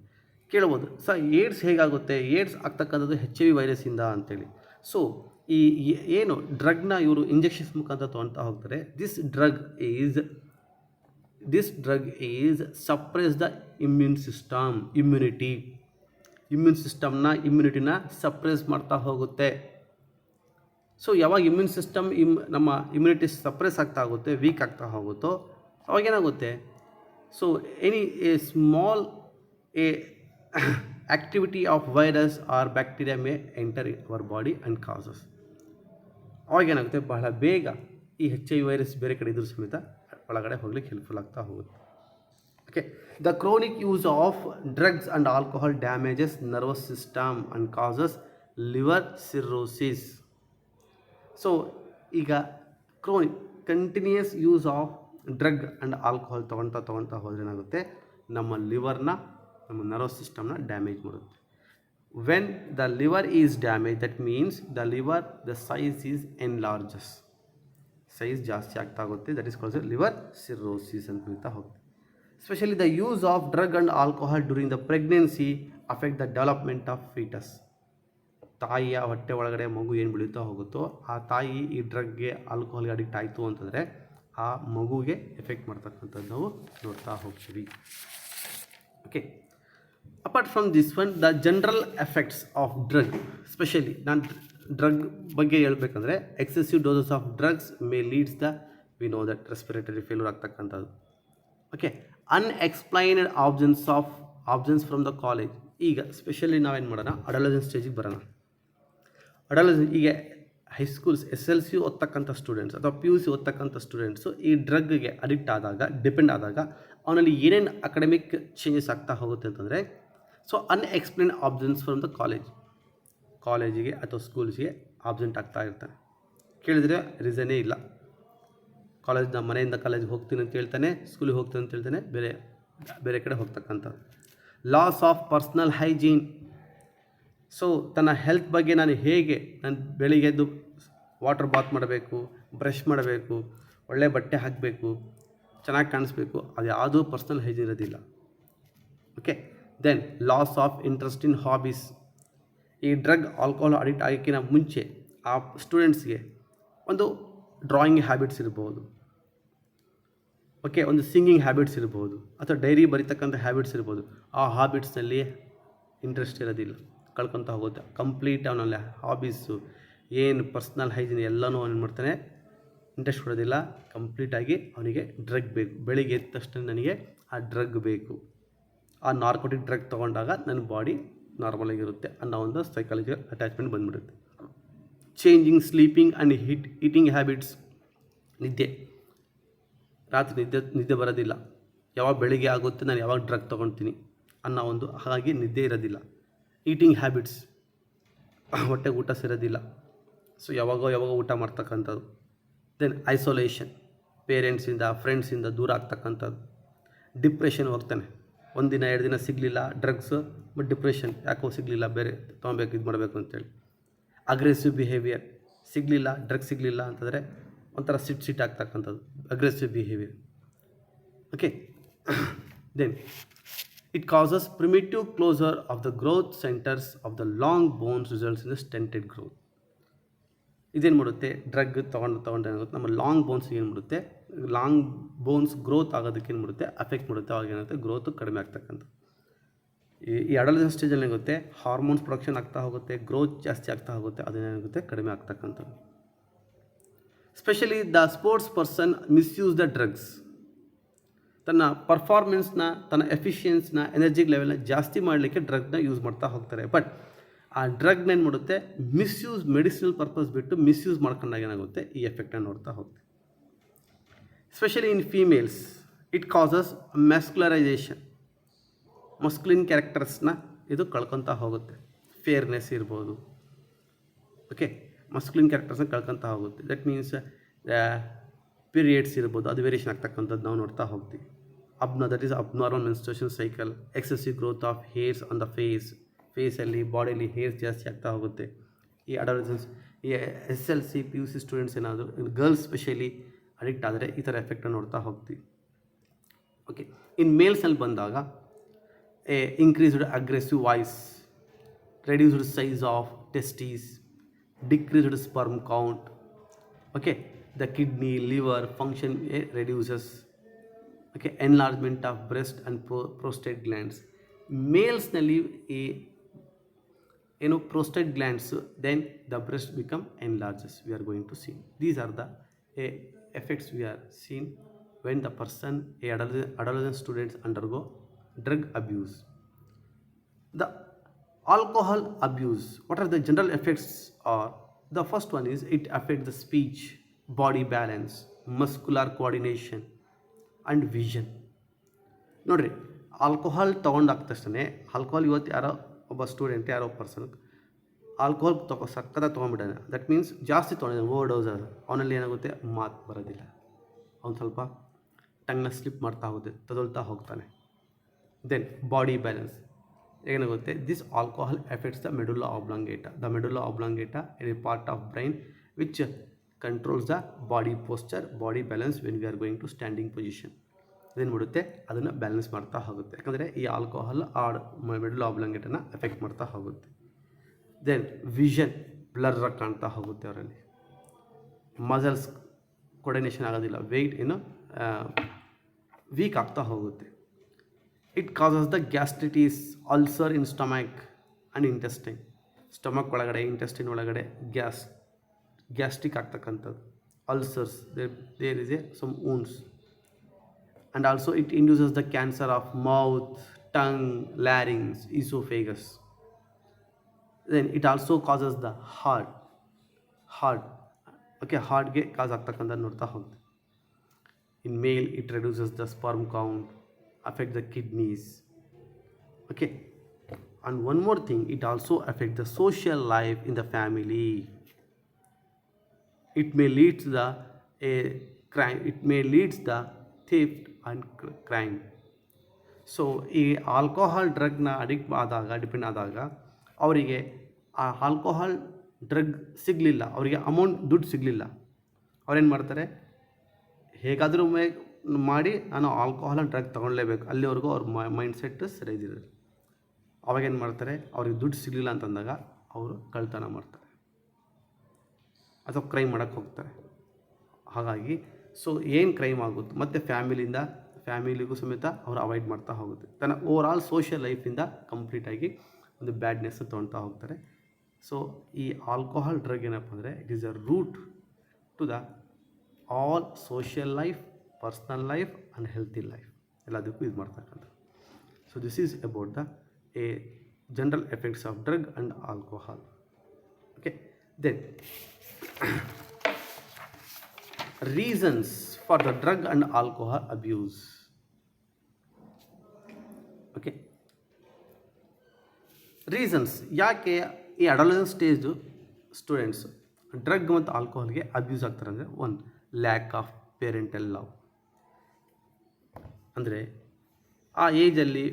ಕೇಳ್ಬೋದು, ಸರ್ ಏಡ್ಸ್ ಹೇಗಾಗುತ್ತೆ, ಏಡ್ಸ್ ಆಗ್ತಕ್ಕಂಥದ್ದು HIV ವೈರಸ್ಸಿಂದ ಅಂತೇಳಿ. ಸೊ ಈ ಏನು ಡ್ರಗ್ನ ಇವರು ಇಂಜೆಕ್ಷನ್ಸ್ ಮುಖಾಂತರ ತೊಗೊಳ್ತಾ ಹೋಗ್ತಾರೆ. This drug is suppress the immune ಇಮ್ಯುನಿಟಿನ ಸಪ್ರೆಸ್ ಮಾಡ್ತಾ ಹೋಗುತ್ತೆ. ಸೊ ಯಾವಾಗ ಇಮ್ಯೂನ್ ಸಿಸ್ಟಮ್ ನಮ್ಮ ಇಮ್ಯುನಿಟಿ ಸಪ್ರೆಸ್ ಆಗ್ತಾ ಹೋಗುತ್ತೆ, ವೀಕ್ ಆಗ್ತಾ ಹೋಗುತ್ತೋ ಅವಾಗೇನಾಗುತ್ತೆ, so small activity of virus or bacteria may enter our body and causes. ಅವಾಗೇನಾಗುತ್ತೆ, ಬಹಳ ಬೇಗ ಈ HIV ವೈರಸ್ ಬೇರೆ ಕಡೆ ಇದ್ರೂ ಸಮೇತ ಒಳಗಡೆ ಹೋಗ್ಲಿಕ್ಕೆ ಹೆಲ್ಪ್ಫುಲ್ ಆಗ್ತಾ ಹೋಗುತ್ತೆ. Okay, the chronic use of drugs and alcohol damages nervous system and causes liver cirrhosis. So ಈಗ continuous use of drug and alcohol ತೊಗೊಳ್ತಾ ಹೋದ್ರೆ ಏನಾಗುತ್ತೆ, ನಮ್ಮ ಲಿವರ್ನ, ನಮ್ಮ ನರ್ವಸ್ ಸಿಸ್ಟಮ್ನ ಡ್ಯಾಮೇಜ್ ಮಾಡುತ್ತೆ. When the liver is damage, that means the size is enlarges, size ಜಾಸ್ತಿ ಆಗ್ತಾ ಹೋಗುತ್ತೆ. That is called liver cirrhosis ಅಂತ ಹೇಳ್ತಾ ಹೋಗುತ್ತೆ. Especially the use of drug and alcohol during the pregnancy affect the development of foetus. ತಾಯಿಯ ಹೊಟ್ಟೆ ಒಳಗಡೆ ಮಗು ಏನು ಬೆಳೀತಾ ಹೋಗುತ್ತೋ ಆ ತಾಯಿ ಈ ಡ್ರಗ್ಗೆ ಆಲ್ಕೋಹಾಲ್ಗೆ ಅಡಿಕ್ಟ್ ಆಯಿತು ಅಂತಂದರೆ ಆ ಮಗುಗೆ ಎಫೆಕ್ಟ್ ಮಾಡ್ತಕ್ಕಂಥದ್ದು ನಾವು ನೋಡ್ತಾ ಹೋಗ್ತೀವಿ. Okay, apart from this one, the general effects of drug, specially ನಾನು ಡ್ರಗ್ ಬಗ್ಗೆ ಹೇಳ್ಬೇಕಂದ್ರೆ excessive doses of drugs may leads the we know that respiratory failure ಆಗ್ತಕ್ಕಂಥದ್ದು. Okay, unexplained absence from the college. ಈಗ specially ನಾವೇನು ಮಾಡೋಣ, adolescence ಸ್ಟೇಜಿಗೆ ಬರೋಣ. Adolescence ಈಗ ಹೈಸ್ಕೂಲ್ಸ್ SSLC ಓದ್ತಕ್ಕಂಥ ಸ್ಟೂಡೆಂಟ್ಸ್ ಅಥವಾ PUC ಓದ್ತಕ್ಕಂಥ ಸ್ಟೂಡೆಂಟ್ಸು ಈ ಡ್ರಗ್ಗೆ ಅಡಿಕ್ಟ್ ಆದಾಗ, ಡಿಪೆಂಡ್ ಆದಾಗ ಅವನಲ್ಲಿ ಏನೇನು ಅಕಾಡೆಮಿಕ್ ಚೇಂಜಸ್ ಆಗ್ತಾ ಹೋಗುತ್ತೆ ಅಂತಂದರೆ, ಸೊ ಅನ್ಎಕ್ಸ್ಪ್ಲೇನ್ ಆಬ್ಸೆನ್ಸ್ ಫ್ರಮ್ ದ ಕಾಲೇಜಿಗೆ ಅಥವಾ ಸ್ಕೂಲ್ಸ್ಗೆ ಆಬ್ಸೆಂಟ್ ಆಗ್ತಾ ಇರ್ತಾನೆ. ಕೇಳಿದರೆ ರೀಸನ್ನೇ ಇಲ್ಲ. ಮನೆಯಿಂದ ಕಾಲೇಜಿಗೆ ಹೋಗ್ತೀನಿ ಅಂತ ಹೇಳ್ತಾನೆ, ಸ್ಕೂಲಿಗೆ ಹೋಗ್ತೀನಿ ಅಂತ ಹೇಳ್ತಾನೆ, ಬೇರೆ ಕಡೆ ಹೋಗ್ತಕ್ಕಂಥದ್ದು. Loss of personal hygiene. So ತನ್ನ ಹೆಲ್ತ್ ಬಗ್ಗೆ ನಾನು ಬೆಳಿಗ್ಗೆ ಎದ್ದು ವಾಟರ್ ಬಾತ್ ಮಾಡಬೇಕು, ಬ್ರಷ್ ಮಾಡಬೇಕು, ಒಳ್ಳೆ ಬಟ್ಟೆ ಹಾಕಬೇಕು, ಚೆನ್ನಾಗಿ ಕಾಣಿಸ್ಬೇಕು, ಅದು ಯಾವುದೂ ಪರ್ಸ್ನಲ್ ಹೈಜೀನ್ ಇರೋದಿಲ್ಲ. Okay, then loss of interest in hobbies. ಈ ಡ್ರಗ್ ಆಲ್ಕೋಹಾಲ್ ಅಡಿಕ್ಟ್ ಆಗೋಕ್ಕಿಂತ ಮುಂಚೆ ಆ ಸ್ಟೂಡೆಂಟ್ಸ್ಗೆ ಒಂದು ಡ್ರಾಯಿಂಗ್ ಹ್ಯಾಬಿಟ್ಸ್ ಇರ್ಬೋದು, ಓಕೆ, ಒಂದು ಸಿಂಗಿಂಗ್ ಹ್ಯಾಬಿಟ್ಸ್ ಇರ್ಬೋದು, ಅಥವಾ ಡೈರಿ ಬರೀತಕ್ಕಂಥ ಹ್ಯಾಬಿಟ್ಸ್ ಇರ್ಬೋದು. ಆ ಹ್ಯಾಬಿಟ್ಸ್ನಲ್ಲಿ ಇಂಟ್ರೆಸ್ಟ್ ಇರೋದಿಲ್ಲ, ಕಳ್ಕೊತ ಹೋಗುತ್ತೆ. ಕಂಪ್ಲೀಟ್ ಅವನಲ್ಲಿ ಹಾಬೀಸು ಏನು ಪರ್ಸ್ನಲ್ ಹೈಜೀನ್ ಎಲ್ಲನೂ ಅವನು ಮಾಡ್ತಾನೆ, ಇಂಟ್ರೆಸ್ಟ್ ಕೊಡೋದಿಲ್ಲ. ಕಂಪ್ಲೀಟಾಗಿ ಅವನಿಗೆ ಡ್ರಗ್ ಬೇಕು. ಬೆಳಿಗ್ಗೆ ಎದ್ದ ತಕ್ಷಣ ನನಗೆ ಆ ಡ್ರಗ್ ಬೇಕು, ಆ ನಾರ್ಕೋಟಿಕ್ ಡ್ರಗ್ ತೊಗೊಂಡಾಗ ನನ್ನ ಬಾಡಿ ನಾರ್ಮಲಾಗಿರುತ್ತೆ ಅನ್ನೋ ಒಂದು ಸೈಕಾಲಜಿಕಲ್ ಅಟ್ಯಾಚ್ಮೆಂಟ್ ಬಂದುಬಿಡುತ್ತೆ. Changing sleeping and eating habits. ರಾತ್ರಿ ನಿದ್ದೆ ಬರೋದಿಲ್ಲ. ಯಾವಾಗ ಬೆಳಿಗ್ಗೆ ಆಗುತ್ತೆ ನಾನು ಯಾವಾಗ ಡ್ರಗ್ ತೊಗೊಳ್ತೀನಿ ಅನ್ನೋ ಒಂದು, ಹಾಗಾಗಿ ನಿದ್ದೆ ಇರೋದಿಲ್ಲ. ಈಟಿಂಗ್ ಹ್ಯಾಬಿಟ್ಸ್, ಹೊಟ್ಟೆಗೆ ಊಟ ಸೇರೋದಿಲ್ಲ, ಸೊ ಯಾವಾಗೋ ಊಟ ಮಾಡ್ತಕ್ಕಂಥದ್ದು. ದೆನ್ ಐಸೋಲೇಷನ್, ಪೇರೆಂಟ್ಸಿಂದ ಫ್ರೆಂಡ್ಸಿಂದ ದೂರ ಆಗ್ತಕ್ಕಂಥದ್ದು. ಡಿಪ್ರೆಷನ್ ಹೋಗ್ತಾನೆ, 1 ದಿನ 2 ದಿನ ಸಿಗಲಿಲ್ಲ ಡ್ರಗ್ಸು, ಬಟ್ ಡಿಪ್ರೆಷನ್, ಯಾಕೋ ಸಿಗಲಿಲ್ಲ, ಬೇರೆ ತೊಗೊಬೇಕು, ಇದು ಮಾಡಬೇಕು ಅಂತೇಳಿ. ಅಗ್ರೆಸಿವ್ ಬಿಹೇವಿಯರ್, ಡ್ರಗ್ ಸಿಗಲಿಲ್ಲ ಅಂತಂದರೆ ಒಂಥರ ಸಿಟ್ ಆಗ್ತಕ್ಕಂಥದ್ದು, aggressive behaviour. Okay, then it causes primitive closure of the growth centres of the long bones, results in the stunted growth. ಇದೇನು ಮಾಡುತ್ತೆ, ಡ್ರಗ್ ತೊಗೊಂಡೇನಾಗುತ್ತೆ, ನಮ್ಮ ಲಾಂಗ್ ಬೋನ್ಸ್ಗೆ ಏನು ಮಾಡುತ್ತೆ, ಲಾಂಗ್ ಬೋನ್ಸ್ ಗ್ರೋತ್ ಆಗೋದಕ್ಕೆ ಏನು ಮಾಡುತ್ತೆ, ಅಫೆಕ್ಟ್ ಮಾಡುತ್ತೆ. ಅವಾಗ ಏನಾಗುತ್ತೆ, ಗ್ರೋತು ಕಡಿಮೆ ಆಗ್ತಕ್ಕಂಥ. ಈ ಅಡಲ್ಸೆನ್ಸ್ ಸ್ಟೇಜಲ್ಲಿ ಏನಾಗುತ್ತೆ, ಹಾರ್ಮೋನ್ಸ್ ಪ್ರೊಡಕ್ಷನ್ ಆಗ್ತಾ ಹೋಗುತ್ತೆ, ಗ್ರೋತ್ ಜಾಸ್ತಿ ಆಗ್ತಾ ಹೋಗುತ್ತೆ, ಅದೇನಾಗುತ್ತೆ, ಕಡಿಮೆ ಆಗ್ತಕ್ಕಂಥದ್ದು. Specially the sports person misuse the drugs. ತನ್ನ ಪರ್ಫಾರ್ಮೆನ್ಸ್ನ, ತನ್ನ ಎಫಿಷಿಯನ್ಸ್ನ, ಎನರ್ಜಿ ಲೆವೆಲ್ನ ಜಾಸ್ತಿ ಮಾಡಲಿಕ್ಕೆ ಡ್ರಗ್ನ ಯೂಸ್ ಮಾಡ್ತಾ ಹೋಗ್ತಾರೆ. ಬಟ್ ಆ ಡ್ರಗ್ನ ಏನು ಮಾಡುತ್ತೆ, ಮಿಸ್ಯೂಸ್, ಮೆಡಿಸಿನಲ್ ಪರ್ಪಸ್ ಬಿಟ್ಟು ಮಿಸ್ಯೂಸ್ ಮಾಡ್ಕೊಂಡಾಗ ಏನಾಗುತ್ತೆ, ಈ ಎಫೆಕ್ಟನ್ನು ನೋಡ್ತಾ ಹೋಗ್ತೀವಿ. Specially in females it causes masculinisation. Masculine ಕ್ಯಾರೆಕ್ಟರ್ಸ್ನ ಇದು ಕಳ್ಕೊತಾ ಹೋಗುತ್ತೆ. ಫೇರ್ನೆಸ್ ಇರ್ಬೋದು, ಓಕೆ, ಮಸ್ಕ್ಯುಲಿನ್ ಕ್ಯಾರೆಕ್ಟರ್ಸ್ನ ಕಳ್ಕೊತಾ ಹೋಗುತ್ತೆ. ದಟ್ ಮೀನ್ಸ್ ಪೀರಿಯಡ್ಸ್ ಇರ್ಬೋದು, ಅದು ವೇರಿಯೇಷನ್ ಆಗ್ತಕ್ಕಂಥದ್ದು ನಾವು ನೋಡ್ತಾ ಹೋಗ್ತೀವಿ. That is abnormal menstruation cycle. Excessive growth of hairs on the ಫೇಸಲ್ಲಿ, ಬಾಡಿಯಲ್ಲಿ ಹೇರ್ಸ್ ಜಾಸ್ತಿ ಆಗ್ತಾ ಹೋಗುತ್ತೆ. ಈ ಅಡಲ್ಸೆನ್ಸ್, ಈ SSLC PUC ಸ್ಟೂಡೆಂಟ್ಸ್ ಏನಾದರೂ, ಗರ್ಲ್ಸ್ ಸ್ಪೆಷಲಿ ಅಡಿಕ್ಟ್ ಆದರೆ ಈ ಥರ ಎಫೆಕ್ಟನ್ನು ನೋಡ್ತಾ ಹೋಗ್ತೀವಿ. ಓಕೆ, ಇನ್ ಮೇಲ್ಸ್ನಲ್ಲಿ ಬಂದಾಗ increased aggressive voice, reduced size of testes, decreased sperm count, okay, the kidney, liver function reduces, okay, enlargement of breast and prostate glands. Males nalli prostate glands, then the breast become enlarges. We are going to see these are the effects we are seen when the person, adolescent students undergo drug abuse. The alcohol abuse, what are the general effects are? The first one is it affects the speech, body balance, muscular coordination and vision. ನೋಡ್ರಿ, alcohol ತೊಗೊಂಡಾಗ ತಕ್ಷಣ, alcohol ಇವತ್ತು ಯಾರೋ ಒಬ್ಬ student, ಯಾರೋ person alcohol ಸಕ್ಕತ್ತಾಗಿ ತೊಗೊಂಡ್ಬಿಟ್ಟಾನೆ. That means ಜಾಸ್ತಿ ತೊಗೊಂಡಿದ್ದಾನೆ, over dose. ಅವನಲ್ಲಿ ಏನಾಗುತ್ತೆ, ಮಾತು ಬರೋದಿಲ್ಲ, ಅವ್ನು ಸ್ವಲ್ಪ ಟಂಗ್ನ ಸ್ಲಿಪ್ ಮಾಡ್ತಾ ಹೋಗುತ್ತೆ, ತಗೊಳ್ತಾ ಹೋಗ್ತಾನೆ. ದೆನ್ ಬಾಡಿ ಬ್ಯಾಲೆನ್ಸ್ ಏನಾಗುತ್ತೆ, this alcohol effects the medulla oblongata. The medulla oblongata is a part of brain which controls the body posture, body balance when we are going to standing position. ಅದೇನು ಮಾಡುತ್ತೆ, ಅದನ್ನು balance ಮಾಡ್ತಾ ಹೋಗುತ್ತೆ. ಯಾಕಂದರೆ ಈ alcohol medulla ಆಬ್ಲಾಂಗೇಟನ್ನು effect ಮಾಡ್ತಾ ಹೋಗುತ್ತೆ. Then vision blur ಕಾಣ್ತಾ ಹೋಗುತ್ತೆ ಅವರಲ್ಲಿ. ಮಸಲ್ಸ್ ಕೋರ್ಡಿನೇಷನ್ ಆಗೋದಿಲ್ಲ, ವೆಯ್ಟ್ ಏನು ವೀಕ್ ಆಗ್ತಾ ಹೋಗುತ್ತೆ. It causes the gastritis, ulcer in stomach and intestine. Stomach ಒಳಗಡೆ, ಇಂಟೆಸ್ಟೈನ್ ಒಳಗಡೆ ಗ್ಯಾಸ್ಟ್ರಿಕ್ ಆಗ್ತಕ್ಕಂಥದ್ದು, ulcers, there is a some wounds. And also it induces the cancer of mouth, tongue, larynx, esophagus. Then it also causes the heart. Okay, heartಗೆ ಕಾಸ್ ಆಗ್ತಕ್ಕಂಥ ನೋಡ್ತಾ ಹೋಗುತ್ತೆ. In male it reduces the sperm count, affect the kidneys. Okay, and one more thing, it also affect the social life in the family. It may lead to the crime, it may lead to the theft and crime. So ಈ alcohol ಡ್ರಗ್ನ depend ಆದಾಗ ಅವರಿಗೆ ಆ alcohol drug ಸಿಗಲಿಲ್ಲ, ಅವರಿಗೆ ದುಡ್ಡು ಸಿಗಲಿಲ್ಲ, ಅವ್ರೇನು ಮಾಡ್ತಾರೆ, ಹೇಗಾದರೂ ಮಾಡಿ ನಾನು ಆಲ್ಕೋಹಾಲ್ ಡ್ರಗ್ ತೊಗೊಳ್ಳೇಬೇಕು, ಅಲ್ಲಿವರೆಗೂ ಅವ್ರ ಮೈಂಡ್ಸೆಟ್ ಸರಿಯಾಗಿರೋದು. ಅವಾಗೇನು ಮಾಡ್ತಾರೆ, ಅವ್ರಿಗೆ ದುಡ್ಡು ಸಿಗಲಿಲ್ಲ ಅಂತಂದಾಗ ಅವರು ಕಳ್ತನ ಮಾಡ್ತಾರೆ ಅಥವಾ ಕ್ರೈಮ್ ಮಾಡೋಕ್ಕೆ ಹೋಗ್ತಾರೆ. ಹಾಗಾಗಿ ಸೊ ಏನು ಕ್ರೈಮ್ ಆಗುತ್ತೆ, ಮತ್ತು ಫ್ಯಾಮಿಲಿಗೂ ಸಮೇತ ಅವರು ಅವಾಯ್ಡ್ ಮಾಡ್ತಾ ಹೋಗುತ್ತೆ. ತನ್ನ ಓವರಾಲ್ ಸೋಷಿಯಲ್ ಲೈಫಿಂದ ಕಂಪ್ಲೀಟಾಗಿ ಒಂದು ಬ್ಯಾಡ್ನೆಸ್ ತೊಗೊಳ್ತಾ ಹೋಗ್ತಾರೆ. ಸೊ ಈ ಆಲ್ಕೋಹಾಲ್ ಡ್ರಗ್ ಏನಪ್ಪ ಅಂದರೆ, it is a root to the all social life, personal life and healthy life, ಎಲ್ಲದಕ್ಕೂ ಇದು ಮಾಡ್ತಕ್ಕಂಥದ್ದು. So this is about the general effects of drug and alcohol. Okay, then reasons for the drug and alcohol abuse. Okay, reasons ಯಾಕೆ ಈ adolescent stage students drug ಮತ್ತು ಆಲ್ಕೋಹಾಲ್ಗೆ abuse ಆಗ್ತಾರೆ ಅಂದರೆ, one, lack of parental love. ಅಂದರೆ ಆ ಏಜಲ್ಲಿ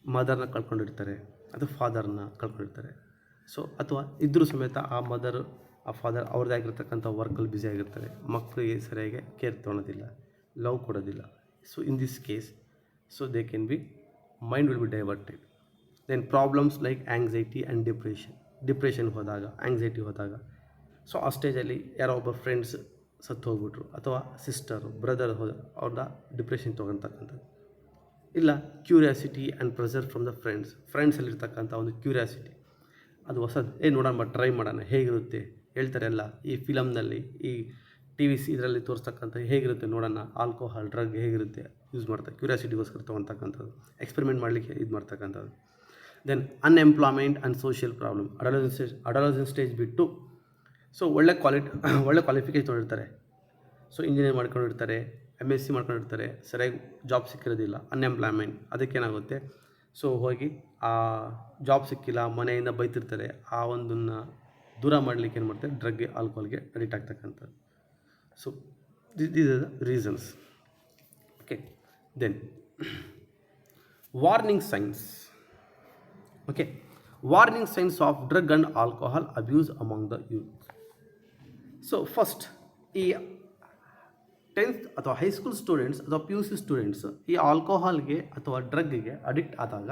ಮದರ್ನ ಕಳ್ಕೊಂಡಿರ್ತಾರೆ ಅಥವಾ ಫಾದರ್ನ ಕಳ್ಕೊಂಡಿರ್ತಾರೆ. So ಅಥವಾ ಇದ್ದರೂ ಸಮೇತ ಆ ಫಾದರ್ ಅವ್ರದ್ದೇ ಆಗಿರ್ತಕ್ಕಂಥ ವರ್ಕಲ್ಲಿ ಬ್ಯುಸಿ ಆಗಿರ್ತಾರೆ, ಮಕ್ಕಳಿಗೆ ಸರಿಯಾಗಿ ಕೇರ್ ತೊಗೊಳೋದಿಲ್ಲ, ಲವ್ ಕೊಡೋದಿಲ್ಲ. So in this case, so they can be mind will be diverted. Then problems like anxiety and depression ಹೋದಾಗ, ಆ್ಯಂಗ್ಸೈಟಿ ಹೋದಾಗ, ಸೊ ಆ ಸ್ಟೇಜಲ್ಲಿ ಯಾರೋ ಒಬ್ಬ ಫ್ರೆಂಡ್ಸ್ ಸತ್ತು ಹೋಗ್ಬಿಟ್ರು ಅಥವಾ ಸಿಸ್ಟರು ಬ್ರದರ್ ಅವ್ರನ್ನ ಡಿಪ್ರೆಷನ್ ತೊಗೊಳ್ತಕ್ಕಂಥದ್ದು. ಇಲ್ಲ curiosity and pressure from the ಫ್ರೆಂಡ್ಸಲ್ಲಿರ್ತಕ್ಕಂಥ ಒಂದು ಕ್ಯೂರಿಯಾಸಿಟಿ, ಅದು ಹೊಸದು, ನೋಡೋಣ, ಟ್ರೈ ಮಾಡೋಣ ಹೇಗಿರುತ್ತೆ, ಹೇಳ್ತಾರೆ ಎಲ್ಲ ಈ ಫಿಲಮ್ನಲ್ಲಿ, ಈ ಟಿ ವಿ ಇದರಲ್ಲಿ ತೋರಿಸ್ತಕ್ಕಂಥ ಹೇಗಿರುತ್ತೆ ನೋಡೋಣ, ಆಲ್ಕೋಹಾಲ್ ಡ್ರಗ್ ಹೇಗಿರುತ್ತೆ ಯೂಸ್ ಮಾಡ್ತಾರೆ, ಕ್ಯೂರಿಯಾಸಿಟಿಗೋಸ್ಕರ ತೊಗೊಳ್ತಕ್ಕಂಥದ್ದು, ಎಕ್ಸ್ಪೆರಿಮೆಂಟ್ ಮಾಡಲಿಕ್ಕೆ ಇದು ಮಾಡ್ತಕ್ಕಂಥದ್ದು. Then unemployment and social problem. Adolescent stage ಬಿಟ್ಟು ಸೊ ಒಳ್ಳೆ ಕ್ವಾಲಿಫಿಕೇಷನ್ ತೊಗೊಂಡಿರ್ತಾರೆ, ಸೊ ಇಂಜಿನಿಯರ್ ಮಾಡ್ಕೊಂಡಿರ್ತಾರೆ, MSc ಮಾಡ್ಕೊಂಡಿರ್ತಾರೆ, ಸರಿಯಾಗಿ ಜಾಬ್ ಸಿಕ್ಕಿರೋದಿಲ್ಲ, ಅನ್ಎಂಪ್ಲಾಯ್ಮೆಂಟ್. ಅದಕ್ಕೇನಾಗುತ್ತೆ, ಸೊ ಹೋಗಿ ಆ ಜಾಬ್ ಸಿಕ್ಕಿಲ್ಲ, ಮನೆಯಿಂದ ಬೈತಿರ್ತಾರೆ, ಆ ಒಂದನ್ನು ದೂರ ಮಾಡಲಿಕ್ಕೆ ಏನು ಮಾಡ್ತಾರೆ, ಡ್ರಗ್ಗೆ ಆಲ್ಕೋಹಾಲ್ಗೆ ಅಡಿಕ್ಟ್ ಆಗ್ತಕ್ಕಂಥದ್ದು. So these are the reasons. Okay, then warning signs. Okay, warning signs of drug and alcohol abuse among the youth. So first, ಈ 10th ಅಥವಾ ಹೈಸ್ಕೂಲ್ ಸ್ಟೂಡೆಂಟ್ಸ್ ಅಥವಾ PUC ಸ್ಟೂಡೆಂಟ್ಸ್ ಈ ಆಲ್ಕೋಹಾಲ್ಗೆ ಅಥವಾ ಡ್ರಗ್ಗೆ ಅಡಿಕ್ಟ್ ಆದಾಗ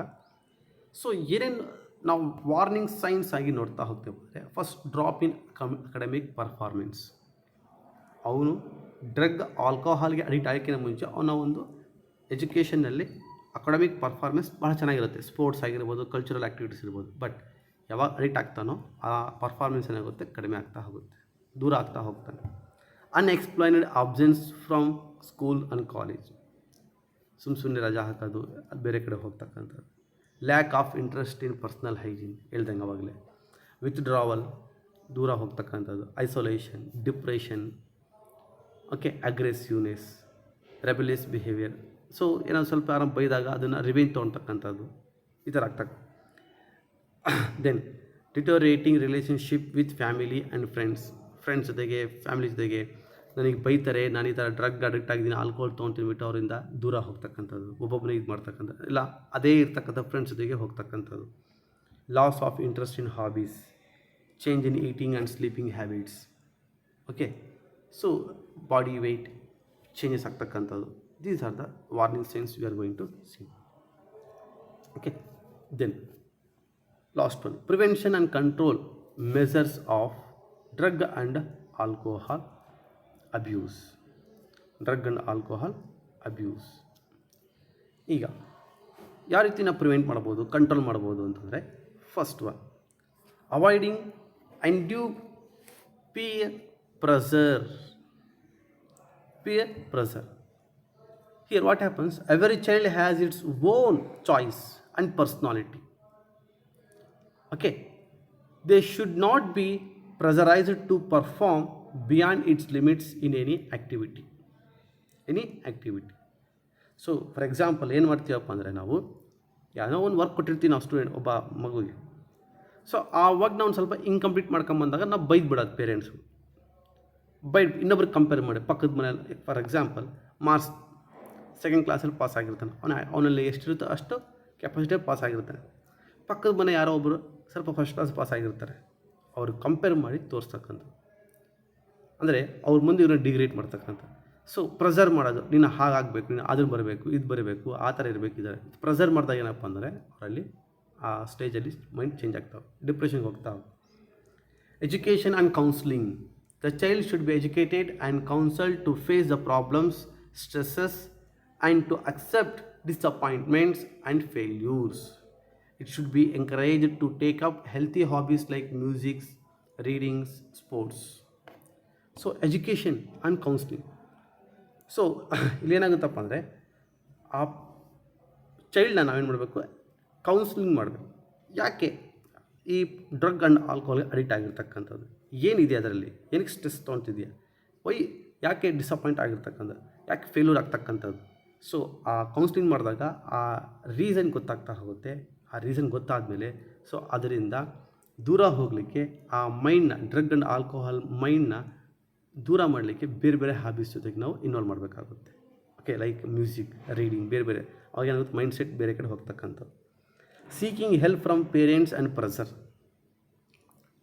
ಸೊ ಏನೇನು ನಾವು ವಾರ್ನಿಂಗ್ ಸೈನ್ಸ್ ಆಗಿ ನೋಡ್ತಾ ಹೋಗ್ತೇವೆ ಅಂದರೆ, ಫಸ್ಟ್, ಡ್ರಾಪ್ ಇನ್ ಅಕಾಡೆಮಿಕ್ ಪರ್ಫಾರ್ಮೆನ್ಸ್. ಅವನು ಡ್ರಗ್ ಆಲ್ಕೋಹಾಲ್ಗೆ ಅಡಿಕ್ಟ್ ಆಗೋಕ್ಕಿಂತ ಮುಂಚೆ ಅವನ ಒಂದು ಎಜುಕೇಷನ್ನಲ್ಲಿ ಅಕಾಡೆಮಿಕ್ ಪರ್ಫಾರ್ಮೆನ್ಸ್ ಭಾಳ ಚೆನ್ನಾಗಿರುತ್ತೆ, ಸ್ಪೋರ್ಟ್ಸ್ ಆಗಿರ್ಬೋದು, ಕಲ್ಚರಲ್ ಆ್ಯಕ್ಟಿವಿಟೀಸ್ ಇರ್ಬೋದು. ಬಟ್ ಯಾವಾಗ ಅಡಿಕ್ಟ್ ಆಗ್ತಾನೋ ಆ ಪರ್ಫಾರ್ಮೆನ್ಸ್ ಏನಾಗುತ್ತೆ, ಕಡಿಮೆ ಆಗ್ತಾ ಹೋಗುತ್ತೆ, ದೂರ ಆಗ್ತಾ ಹೋಗ್ತಾನೆ. Unexplained absence from school and college, ಸುಮ್ಮನೆ ರಜಾ ಹಾಕೋದು, ಅದು ಬೇರೆ ಕಡೆ ಹೋಗ್ತಕ್ಕಂಥದ್ದು. Lack of interest in personal hygiene, ಹೇಳ್ದಂಗೆ ಅವಾಗಲೇ. ವಿತ್ಡ್ರಾವಲ್, ದೂರ ಹೋಗ್ತಕ್ಕಂಥದ್ದು. Isolation, depression, okay, aggressiveness, rebellious behaviour. So ಏನೋ ಸ್ವಲ್ಪ ಯಾರು ಬೈದಾಗ ಅದನ್ನು ರಿವೆಂಜ್ ತೊಗೊಳ್ತಕ್ಕಂಥದ್ದು, ಈ ಥರ ಆಗ್ತಕ್ಕ. Then deteriorating relationship with family and friends ಜೊತೆಗೆ, ಫ್ಯಾಮಿಲಿ ಜೊತೆಗೆ, ನನಗೆ ಬೈತಾರೆ, ನಾನು ಈ ಥರ ಡ್ರಗ್ ಅಡಿಕ್ಟ್ ಆಗಿದ್ದೀನಿ, ಆಲ್ಕೋಹಾಲ್ ತೊಗೊಳ್ತೀನ್ಬಿಟ್ಟು ಅವರಿಂದ ದೂರ ಹೋಗ್ತಕ್ಕಂಥದ್ದು, ಒಬ್ಬೊಬ್ಬನಿಗೆ ಇದು ಮಾಡ್ತಕ್ಕಂಥದ್ದು, ಇಲ್ಲ ಅದೇ ಇರ್ತಕ್ಕಂಥ ಫ್ರೆಂಡ್ಸ್ ಜೊತೆಗೆ ಹೋಗ್ತಕ್ಕಂಥದ್ದು. Loss of interest in hobbies, change in eating and sleeping habits. Okay, so body weight changes ಆಗ್ತಕ್ಕಂಥದ್ದು. These are the warning signs we are going to see. Okay, then Last one, prevention and control measures of drug and alcohol abuse. Drug and alcohol abuse. ಈಗ ಯಾವ ರೀತಿ ನಾವು prevent ಮಾಡ್ಬೋದು, control ಮಾಡ್ಬೋದು ಅಂತಂದರೆ, first one, avoiding undue peer pressure. Peer pressure. Here what happens? Every child has its own choice and personality. Okay. They should not be pressurized to perform beyond its limits in any activity. So for example ಏನು ಮಾಡ್ತೀವಪ್ಪ ಅಂದರೆ, ನಾವು ಯಾವುದೋ ಒಂದು work ಕೊಟ್ಟಿರ್ತೀವಿ ನಾವು student ಒಬ್ಬ ಮಗುವಿಗೆ. ಸೊ ಆವಾಗ ನಾವು ಸ್ವಲ್ಪ ಇನ್ಕಂಪ್ಲೀಟ್ ಮಾಡ್ಕೊಂಬಂದಾಗ ನಾವು ಬೈದು ಬಿಡೋದು ಪೇರೆಂಟ್ಸು. ಇನ್ನೊಬ್ರಿಗೆ ಕಂಪೇರ್ ಮಾಡಿ ಪಕ್ಕದ ಮನೆಯಲ್ಲಿ. ಫಾರ್ ಎಕ್ಸಾಂಪಲ್ ಮಾರ್ಕ್ಸ್ ಸೆಕೆಂಡ್ ಕ್ಲಾಸಲ್ಲಿ ಪಾಸ್ ಆಗಿರ್ತಾನೆ, ಅವನಲ್ಲಿ ಎಷ್ಟಿರುತ್ತೋ ಅಷ್ಟು ಕೆಪಾಸಿಟಿ ಪಾಸ್ ಆಗಿರ್ತಾನೆ. ಪಕ್ಕದ ಮನೆ ಯಾರೋ ಒಬ್ಬರು ಸ್ವಲ್ಪ ಫಸ್ಟ್ ಕ್ಲಾಸ್ ಪಾಸ್ ಆಗಿರ್ತಾರೆ, ಅವ್ರಿಗೆ ಕಂಪೇರ್ ಮಾಡಿ ತೋರಿಸ್ತಕ್ಕಂಥ, ಅಂದರೆ ಅವ್ರ ಮುಂದೆ ಇವ್ರನ್ನ ಡಿಗ್ರೇಡ್ ಮಾಡ್ತಕ್ಕಂಥ. ಸೊ ಪ್ರೆಸರ್ ಮಾಡೋದು, ನೀನು ಹಾಗಾಗಬೇಕು, ನೀನು ಅದನ್ನು ಬರಬೇಕು, ಇದು ಬರಬೇಕು, ಆ ಥರ ಇರಬೇಕು. ಇದ್ದಾರೆ ಪ್ರೆಸರ್ ಮಾಡಿದಾಗ ಏನಪ್ಪ ಅಂದರೆ ಅವರಲ್ಲಿ ಆ ಸ್ಟೇಜಲ್ಲಿ ಮೈಂಡ್ ಚೇಂಜ್ ಆಗ್ತಾವೆ, ಡಿಪ್ರೆಷನ್ಗೆ ಹೋಗ್ತಾವೆ. Education and counselling. The child should be educated and counselled to face the problems, stresses and to accept disappointments and failures. It should be encouraged to take up healthy hobbies like music, readings, sports. So education and counseling. So ಇಲ್ಲೇನಾಗುತ್ತಪ್ಪ ಅಂದರೆ, ಆ ಚೈಲ್ಡ್ನ ನಾವೇನು ಮಾಡಬೇಕು, counselling ಮಾಡಬೇಕು. ಯಾಕೆ ಈ drug and ಆಲ್ಕೋಹಾಲ್ಗೆ addict ಆಗಿರ್ತಕ್ಕಂಥದ್ದು, ಏನಿದೆ ಅದರಲ್ಲಿ, ಏನಕ್ಕೆ ಸ್ಟ್ರೆಸ್ ತೊಗೊತಿದೆಯಾ, ಯಾಕೆ ಡಿಸಪಾಯಿಂಟ್ ಆಗಿರ್ತಕ್ಕಂಥದ್ದು, ಯಾಕೆ ಫೇಲ್ಯೂರ್ ಆಗ್ತಕ್ಕಂಥದ್ದು. ಸೊ ಆ ಕೌನ್ಸಿಲಿಂಗ್ ಮಾಡಿದಾಗ ಆ ರೀಸನ್ ಗೊತ್ತಾಗ್ತಾ ಹೋಗುತ್ತೆ. ಆ ರೀಸನ್ ಗೊತ್ತಾದಮೇಲೆ ಸೊ ಅದರಿಂದ ದೂರ ಹೋಗಲಿಕ್ಕೆ, ಆ ಮೈಂಡ್ನ, ಡ್ರಗ್ ಆ್ಯಂಡ್ ಆಲ್ಕೋಹಾಲ್ ಮೈಂಡ್ನ ದೂರ ಮಾಡಲಿಕ್ಕೆ ಬೇರೆ ಬೇರೆ ಹ್ಯಾಬಿಟ್ಸ್ ಜೊತೆಗೆ ನಾವು ಇನ್ವಾಲ್ವ್ ಮಾಡಬೇಕಾಗುತ್ತೆ. ಓಕೆ, ಲೈಕ್ ಮ್ಯೂಸಿಕ್, ರೀಡಿಂಗ್, ಬೇರೆ ಬೇರೆ. ಅವಾಗ ಏನಾಗುತ್ತೆ, ಮೈಂಡ್ ಸೆಟ್ ಬೇರೆ ಕಡೆ ಹೋಗ್ತಕ್ಕಂಥದ್ದು. Seeking help from parents and pressure.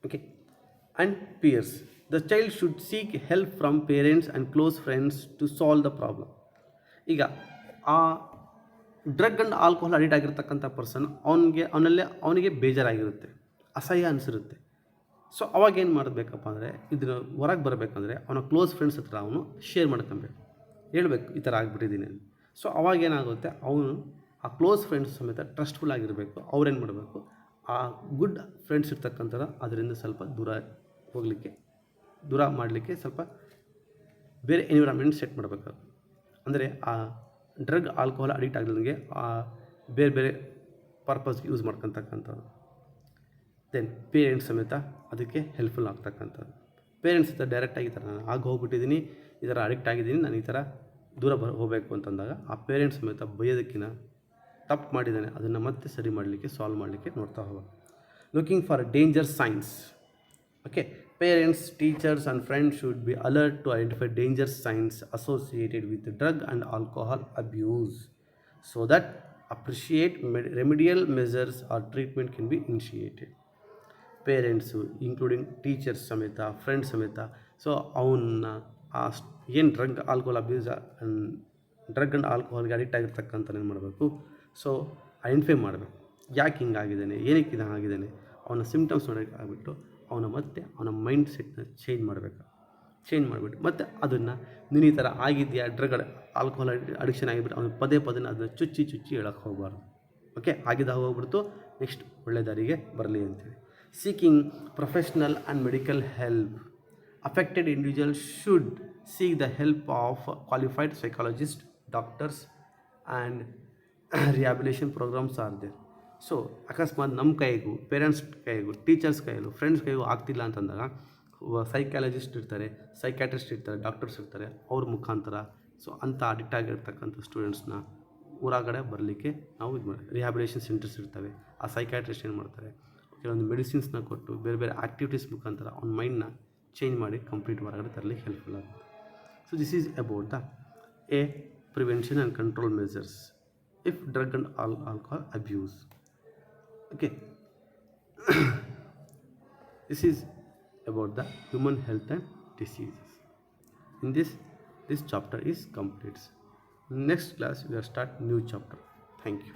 Okay, and peers. The child should seek help from parents and close friends to solve the problem. ಈಗ ಆ ಡ್ರಗ್ ಆ್ಯಂಡ್ ಆಲ್ಕೋಹಾಲ್ ಅಡಿಕ್ಟ್ ಆಗಿರ್ತಕ್ಕಂಥ ಪರ್ಸನ್ ಅವನಿಗೆ ಬೇಜಾರಾಗಿರುತ್ತೆ, ಅಸಹ್ಯ ಅನಿಸಿರುತ್ತೆ. ಸೊ ಅವಾಗೇನು ಮಾಡಬೇಕಪ್ಪ ಅಂದರೆ, ಇದನ್ನು ಹೊರಗೆ ಬರಬೇಕಂದ್ರೆ ಅವನ ಕ್ಲೋಸ್ ಫ್ರೆಂಡ್ಸ್ ಹತ್ರ ಅವನು ಶೇರ್ ಮಾಡ್ಕೊಬೇಕು, ಹೇಳ್ಬೇಕು ಈ ಥರ ಆಗಿಬಿಟ್ಟಿದ್ದೀನಿ. ಸೊ ಅವಾಗೇನಾಗುತ್ತೆ, ಅವನು ಆ ಕ್ಲೋಸ್ ಫ್ರೆಂಡ್ಸ್ ಸಮೇತ ಟ್ರಸ್ಟ್ಫುಲ್ ಆಗಿರಬೇಕು. ಅವ್ರೇನು ಮಾಡಬೇಕು, ಆ ಗುಡ್ ಫ್ರೆಂಡ್ಸ್ ಇರ್ತಕ್ಕಂಥದ್ದು ಅದರಿಂದ ಸ್ವಲ್ಪ ದೂರ ಮಾಡಲಿಕ್ಕೆ ಸ್ವಲ್ಪ ಬೇರೆ ಎನ್ವಿರಾನ್ಮೆಂಟ್ ಸೆಟ್ ಮಾಡಬೇಕಾಗುತ್ತೆ. ಅಂದರೆ ಆ ಡ್ರಗ್ ಆಲ್ಕೋಹಾಲ್ ಅಡಿಕ್ಟ್ ಆಗದಂಗೆ ಬೇರೆ ಬೇರೆ ಪರ್ಪಸ್ಗೆ ಯೂಸ್ ಮಾಡ್ಕೊತಕ್ಕಂಥದ್ದು. ದೆನ್ ಪೇರೆಂಟ್ಸ್ ಸಮೇತ ಅದಕ್ಕೆ ಹೆಲ್ಪ್ಫುಲ್ ಆಗ್ತಕ್ಕಂಥದ್ದು. ಪೇರೆಂಟ್ಸ್ ಹತ್ರ ಡೈರೆಕ್ಟಾಗಿ ಈ ಥರ ನಾನು ಹೋಗ್ಬಿಟ್ಟಿದ್ದೀನಿ, ಈ ಥರ ಅಡಿಕ್ಟ್ ಆಗಿದ್ದೀನಿ, ನಾನು ಈ ಥರ ದೂರ ಹೋಗಬೇಕು ಅಂತಂದಾಗ ಆ ಪೇರೆಂಟ್ಸ್ ಸಮೇತ ಬೈಯೋದಕ್ಕಿಂತ ತಪ್ಪು ಮಾಡಿದ್ದಾನೆ ಅದನ್ನು ಮತ್ತೆ ಸರಿ ಮಾಡಲಿಕ್ಕೆ, ಸಾಲ್ವ್ ಮಾಡಲಿಕ್ಕೆ ನೋಡ್ತಾ ಹೋಗೋದು. Looking for danger science. Okay, parents, teachers and friends should be alert to identify danger signs associated with drug and alcohol abuse so that appropriate remedial measures or treatment can be initiated. Parents, including teachers ಸಮೇತ, friends ಸಮೇತ, so ಅವನ್ನ ಏನು drug and ಆಲ್ಕೋಹಾಲ್ಗೆ addict ಆಗಿರ್ತಕ್ಕಂಥ ಏನು ಮಾಡಬೇಕು, so identify ಮಾಡಬೇಕು. ಯಾಕೆ ಹಿಂಗಾಗಿದ್ದಾನೆ, ಏನಕ್ಕೆ ಇದು ಆಗಿದ್ದಾನೆ, ಅವನ ಸಿಮ್ಟಮ್ಸ್ ನೋಡೋಕೆ ಆಗಿಬಿಟ್ಟು ಅವನ ಮೈಂಡ್ ಸೆಟ್ನ ಚೇಂಜ್ ಮಾಡಿಬಿಟ್ಟು ಮತ್ತು ಅದನ್ನು ನೀನು ಈ ಥರ ಆಗಿದೆಯಾ, ಡ್ರಗ್ ಆಲ್ಕೋಹಾಲ್ ಅಡಿಕ್ಷನ್ ಆಗಿಬಿಟ್ಟು ಅವನು ಪದೇ ಅದನ್ನು ಚುಚ್ಚಿ ಹೇಳೋಕ್ಕೆ ಹೋಗಬಾರ್ದು. ಓಕೆ, ಆಗಿದ್ದಾಗ ಹೋಗ್ಬಿಡ್ತು, ನೆಕ್ಸ್ಟ್ ಒಳ್ಳೆ ದಾರಿಗೆ ಬರಲಿ ಅಂತೇಳಿ. Seeking professional and medical help. Affected individual should seek the help of qualified psychologist, doctors and rehabilitation programmes are there. So ಅಕಸ್ಮಾತ್ ನಮ್ಮ ಕೈಗೂ, ಪೇರೆಂಟ್ಸ್ ಕೈಗೂ, ಟೀಚರ್ಸ್ ಕೈಗೂ, ಫ್ರೆಂಡ್ಸ್ ಕೈಗೂ ಆಗ್ತಿಲ್ಲ ಅಂತಂದಾಗ ಸೈಕಾಲಜಿಸ್ಟ್ ಇರ್ತಾರೆ, ಸೈಕ್ಯಾಟ್ರಿಸ್ಟ್ ಇರ್ತಾರೆ, ಡಾಕ್ಟರ್ಸ್ ಇರ್ತಾರೆ, ಅವ್ರ ಮುಖಾಂತರ ಸೊ ಅಂಥ ಅಡಿಕ್ಟ್ ಆಗಿರ್ತಕ್ಕಂಥ ಸ್ಟೂಡೆಂಟ್ಸ್ನ ಹೊರಗಡೆ ಬರಲಿಕ್ಕೆ ನಾವು ಇದು ಮಾಡಿ, ರಿಹ್ಯಾಬಿಲಿಟೇಷನ್ ಸೆಂಟರ್ಸ್ ಇರ್ತವೆ. ಆ ಸೈಕ್ಯಾಟ್ರಿಸ್ಟ್ ಏನು ಮಾಡ್ತಾರೆ, ಕೆಲವೊಂದು ಮೆಡಿಸಿನ್ಸ್ನ ಕೊಟ್ಟು ಬೇರೆ ಬೇರೆ ಆ್ಯಕ್ಟಿವಿಟೀಸ್ ಮುಖಾಂತರ ಅವ್ನ ಮೈಂಡ್ನ ಚೇಂಜ್ ಮಾಡಿ ಕಂಪ್ಲೀಟ್ ಹೊರಗಡೆ ತರಲಿಕ್ಕೆ ಹೆಲ್ಪ್ಫುಲ್ ಆಗುತ್ತೆ. So this is about the prevention and control measures if drug and alcohol abuse. Okay, this is about the human health and diseases. In this chapter is complete. Next class we will start new chapter. Thank you.